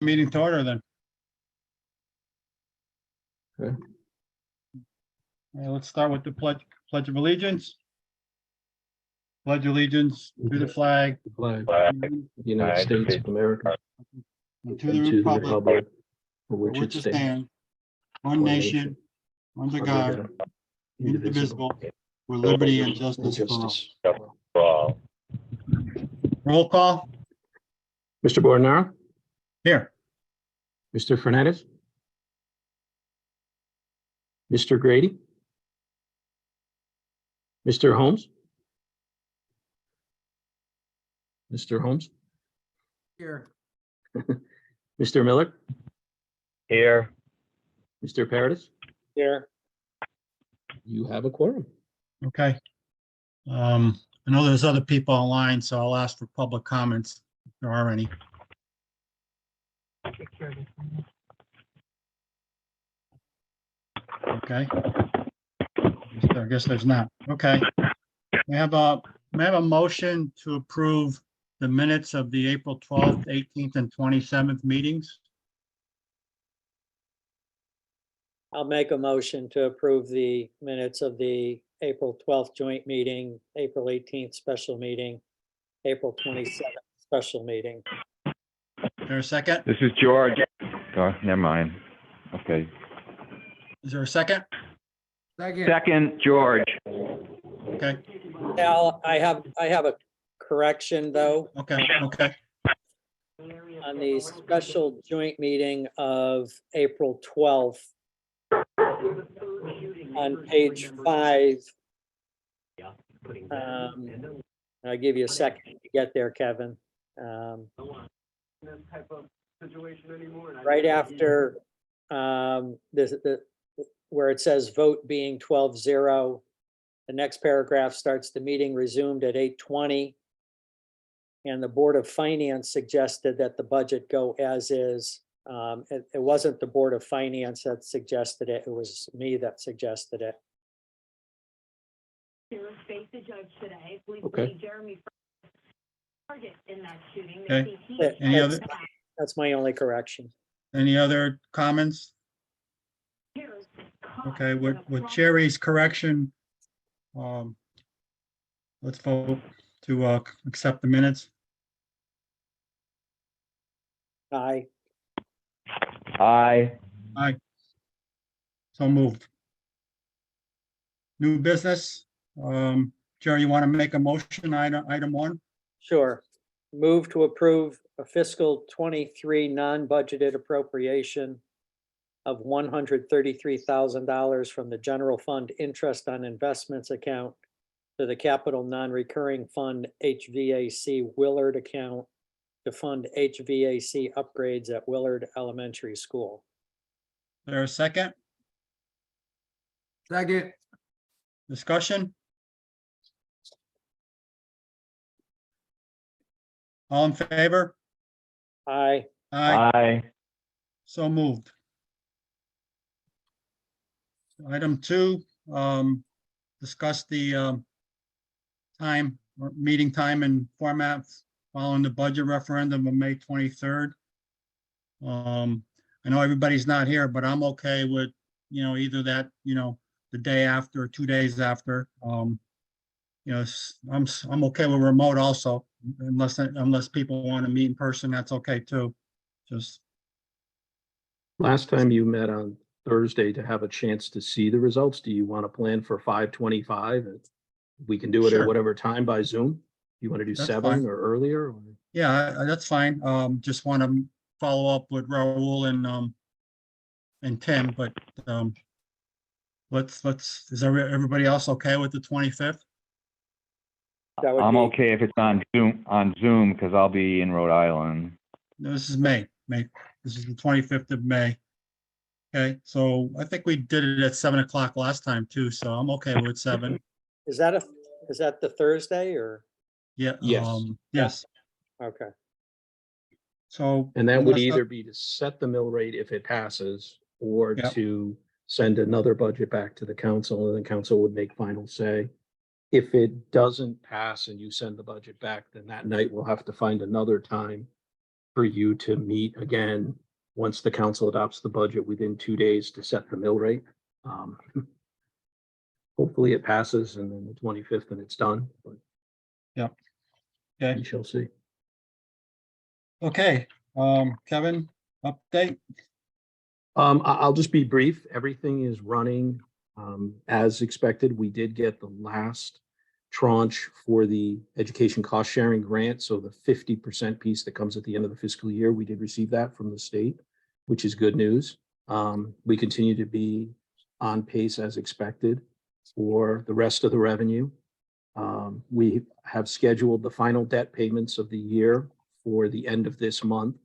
meeting to order then. Okay. Let's start with the pledge of allegiance. Pledge allegiance to the flag The flag of of the United States of America and and to the republic for which it stands, one nation, under under God, God, indivisible, with liberty and justice for all. justice. Roll call Mr. Bordenaro, here. Mr. Fernandez, Mr. Grady, Mr. Holmes, Mr. Holmes, Here. Mr. Miller, Here. Mr. Paradis. Here. You have a quorum. Okay. I know there's other people online, so I'll ask for public comments if there are any. Okay. I guess there's not. Okay. May I have a motion to approve the minutes of the April 12th, 18th, and 27th meetings? I'll make a motion to approve the minutes of the April 12th joint meeting, April 18th special meeting, April 27th special meeting. Is there a second? This is George. Oh, never mind. Okay. Is there a second? Second, George. Okay, Al, I have a correction though. okay. On the special joint meeting of April 12th, on page 5. I'll give you a second to get there, Kevin. Right after where it says vote being 12-0, the next paragraph starts, the meeting resumed at 8:20. And the Board of Finance suggested that the budget go as is. It wasn't the Board of Finance that suggested it. It was me that suggested it. Face the judge today. Police Okay. believe Jeremy target in that shooting. Okay. They think he Any other, That's my only correction. any other comments? hears Okay, with Sherry's correction, let's vote to accept the minutes. Aye. Aye. So moved. New business. Jerry, you want to make a motion, item 1? Sure. Move to approve a fiscal 23 non-budgeted appropriation of $133,000 from the general fund interest on investments account to the capital non-recurring fund HVAC Willard account to fund HVAC upgrades at Willard Elementary School. There a second? Second. Discussion? All in favor? Aye. Aye. So moved. Item 2, discuss the meeting time and format following the budget referendum of May 23rd. I know everybody's not here, but I'm okay with, either that, the day after or 2 days after. I'm okay with remote also, unless people want to meet in person, that's okay too. Just, Last time you met on Thursday to have a chance to see the results, do you want to plan for 5:25? We can do it Sure. at whatever time by Zoom. You want to do That's 7 fine. or earlier? or- yeah, that's fine. Just want to follow up with Raul and Tim, but is everybody else okay with the 25th? That would I'm be- okay if it's on Zoom, because I'll be in Rhode Island. No, this is May. This is the 25th of May. Okay, so I think we did it at 7 o'clock last time too, so I'm okay with 7. Is that the Thursday or? Yeah. Yes. Yes, Okay. so. And that would unless- either be to set the mill rate if it passes, or Yep. to send another budget back to the council, and the council would make final say. If it doesn't pass and you send the budget back, then that night we'll have to find another time for you to meet again, once the council adopts the budget within 2 days to set the mill rate. Um, Hopefully it passes and then the 25th and it's done, but Okay, we shall see. okay, Kevin, update? I'll just be brief. Everything is running as expected. We did get the last tranche for the education cost sharing grant. So the 50% piece that comes at the end of the fiscal year, we did receive that from the state, which is good news. We continue to be on pace as expected for the rest of the revenue. We have scheduled the final debt payments of the year for the end of this month.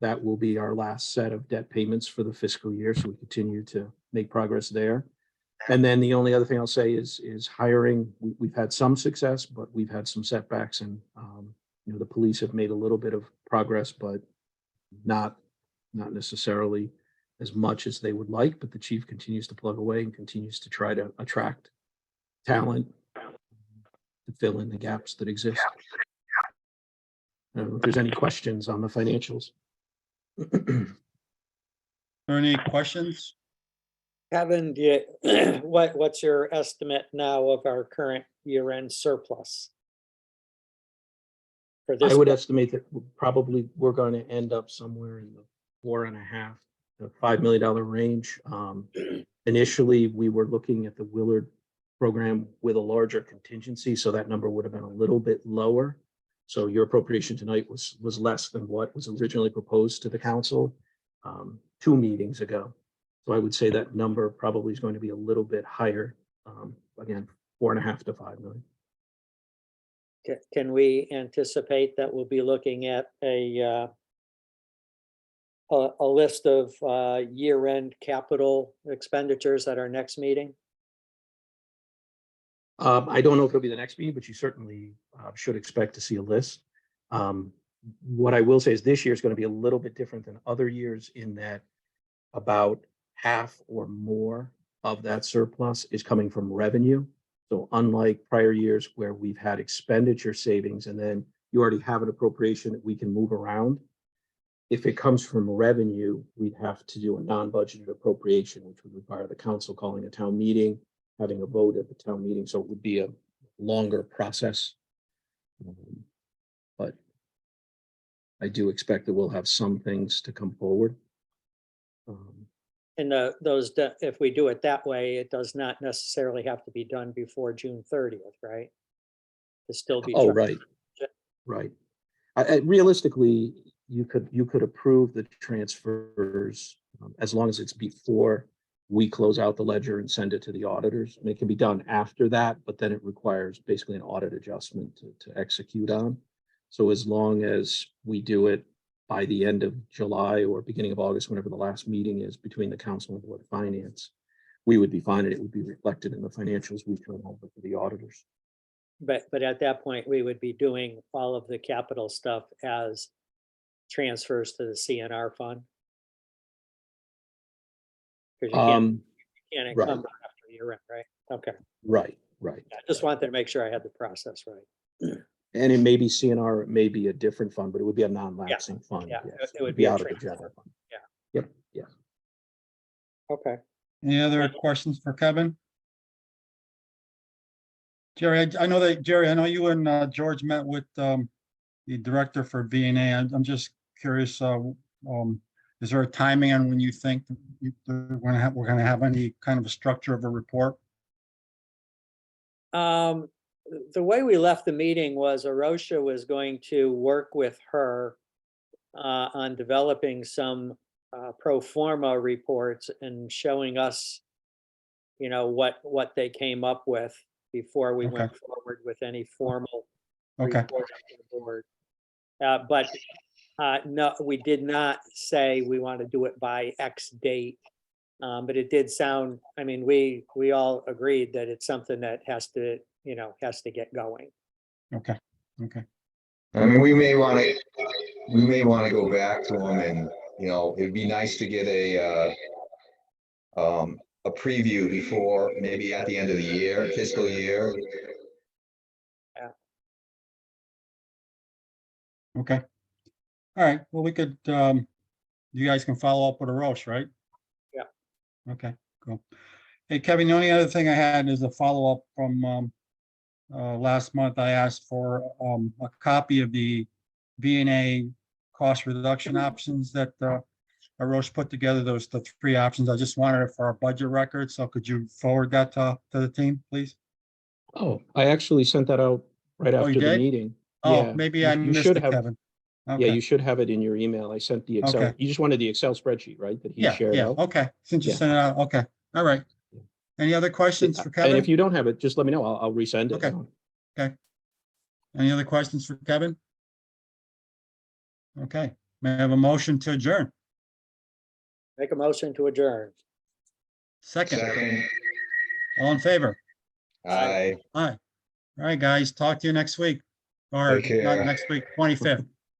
That will be our last set of debt payments for the fiscal year. So we continue to make progress there. And then the only other thing I'll say is hiring. We've had some success, but we've had some setbacks, and the police have made a little bit of progress, but not necessarily as much as they would like. But the chief continues to plug away and continues to try to attract talent to fill in the gaps that exist. I don't know if there's any questions on the financials. Are any questions? Kevin, what's your estimate now of our current year-end surplus? For this, I would estimate that we're going to end up somewhere in the $4.5 to $5 million range. Initially, we were looking at the Willard program with a larger contingency, so that number would have been a little bit lower. So your appropriation tonight was less than what was originally proposed to the council 2 meetings ago. So I would say that number probably is going to be a little bit higher. Again, 4.5 to 5 million. can we anticipate that we'll be looking at a list of year-end capital expenditures at our next meeting? I don't know if it'll be the next meeting, but you certainly should expect to see a list. What I will say is this year is going to be a little bit different than other years in that about half or more of that surplus is coming from revenue. So unlike prior years where we've had expenditure savings and then you already have an appropriation that we can move around, if it comes from revenue, we'd have to do a non-budgeted appropriation, which would require the council calling a town meeting, having a vote at the town meeting. So it would be a longer process. But I do expect that we'll have some things to come forward. And if we do it that way, it does not necessarily have to be done before June 30th, right? To still be. Oh, right. Right. Realistically, you could approve the transfers as long as it's before we close out the ledger and send it to the auditors. And it can be done after that, but then it requires basically an audit adjustment to execute on. So as long as we do it by the end of July or beginning of August, whenever the last meeting is between the council and board of finance, we would be fine and it would be reflected in the financials we turn over to the auditors. But at that point, we would be doing all of the capital stuff as transfers to the CNR fund. Because you can't right. encumber after year end, right? Okay. Right. I just wanted to make sure I had the process right. And it may be CNR, it may be a different fund, but it would be a non-lapsing fund. Yeah, Yes. it would be a out of the transfer. general fund. Yeah. Yep. Yeah. Okay. Any other questions for Kevin? Jerry, I know you and George met with the director for VNA. I'm just curious, is there a timing on when you think we're going to have any kind of a structure of a report? The way we left the meeting was Arosha was going to work with her on developing some pro forma reports and showing us, what they came up with before we went forward with any formal Okay. report to the board. But no, we did not say we want to do it by X date. But it did sound, we all agreed that it's something that has to get going. Okay. I mean, we may want to go back to them and, it'd be nice to get a preview before, maybe at the end of the year, fiscal year. Okay. All right, well, we could, you guys can follow up with a Roche, right? Yeah. Okay, cool. Hey, Kevin, the only other thing I had is a follow-up from, last month. I asked for, a copy of the V&A cost reduction options that, Roche put together, those, the three options. I just wanted it for our budget record, so could you forward that to the team, please? Oh, I actually sent that out right Oh, you after the did? meeting. Oh, Yeah, maybe you- I you missed should it, have- Kevin. Yeah, Okay. you should have it in your email. I sent the Excel, Okay. you just wanted the Excel spreadsheet, right, that he Yeah, shared yeah, out? okay, since you Yeah. sent it out, okay, all right. Yeah. Any other questions for And Kevin? if you don't have it, just let me know. I'll resend it. Okay. Any other questions for Kevin? Okay, may I have a motion to adjourn? Make a motion to adjourn. Second, Second, all in favor? aye. Aye. All right, guys, talk to you next week. Or Take care. not next week, 25th.